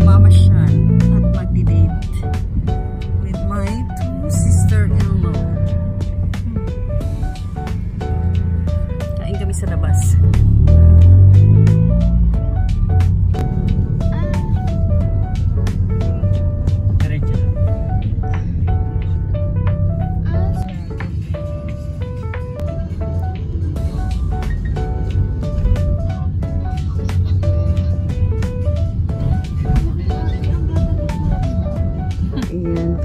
mamasyal at magdi-date with my two sister-in-law. Kain kami sa labas.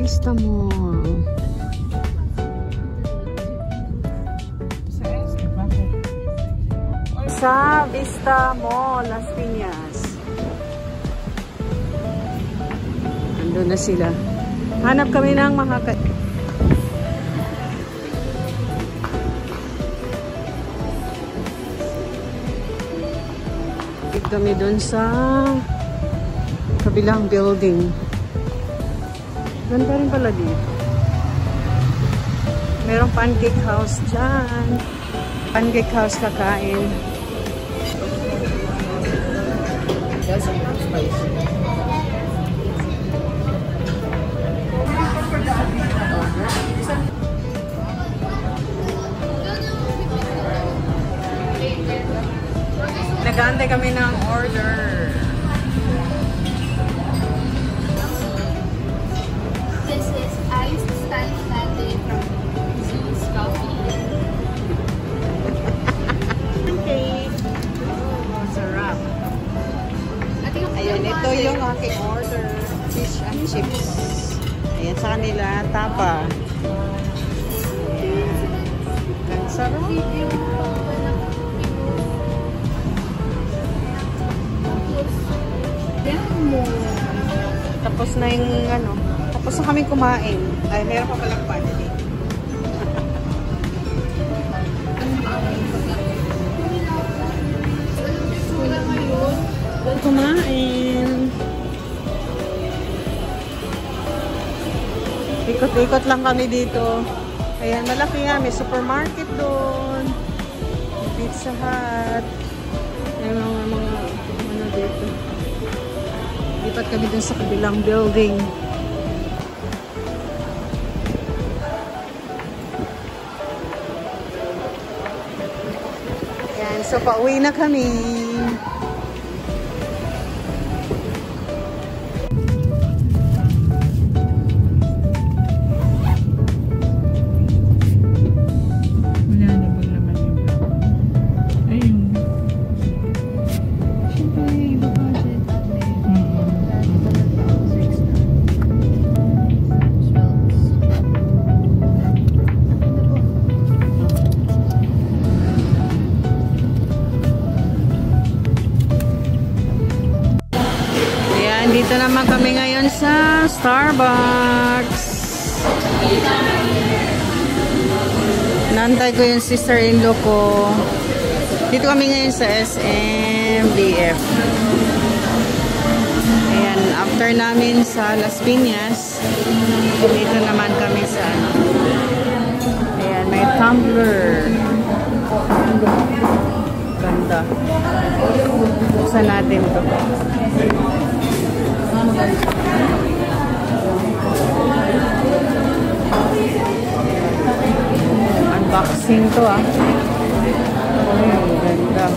Vista Mall. Sa Vista Mall, Las Piñas. Nandun na sila. Hanap kami ng mga kami dun sa kabilang building. Ganda rin pala dito. Merong pancake house dyan. Pancake house kakain. Nag-aantay kami ng order. Ito yung aking order. Fish and chips. Ayan sa kanila. Tapa. Ayan. Ang sarap. Tapos na yung ano. Tapos na kami kumain. Ay, meron pa palang pancake. Kumain. Ikot-ikot lang kami dito. Ayan, malaki nga. May supermarket doon. Pizza Hut. Ayan, mga ano dito. Lipat kami dun sa kabilang building. Ayan, so pauwi na kami. Dito naman kami ngayon sa Starbucks. Nantay ko yung sister-in-law ko. Dito kami ngayon sa SMBF. Ayan, after namin sa Las Piñas, dito naman kami sa ayan, may tumbler. Ganda. Buksan natin ito. Unboxing to ah. Oh, ganda.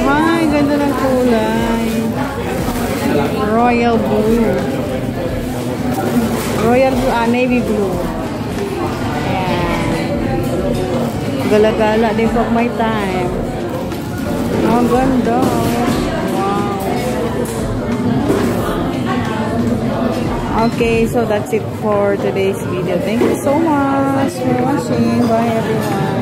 Ay, ganda ng kulay. Royal blue. Royal blue, navy blue. Gala-gala din for my time. Oh, ganda. Wow. Okay, so that's it for today's video. Thank you so much for watching. Bye everyone.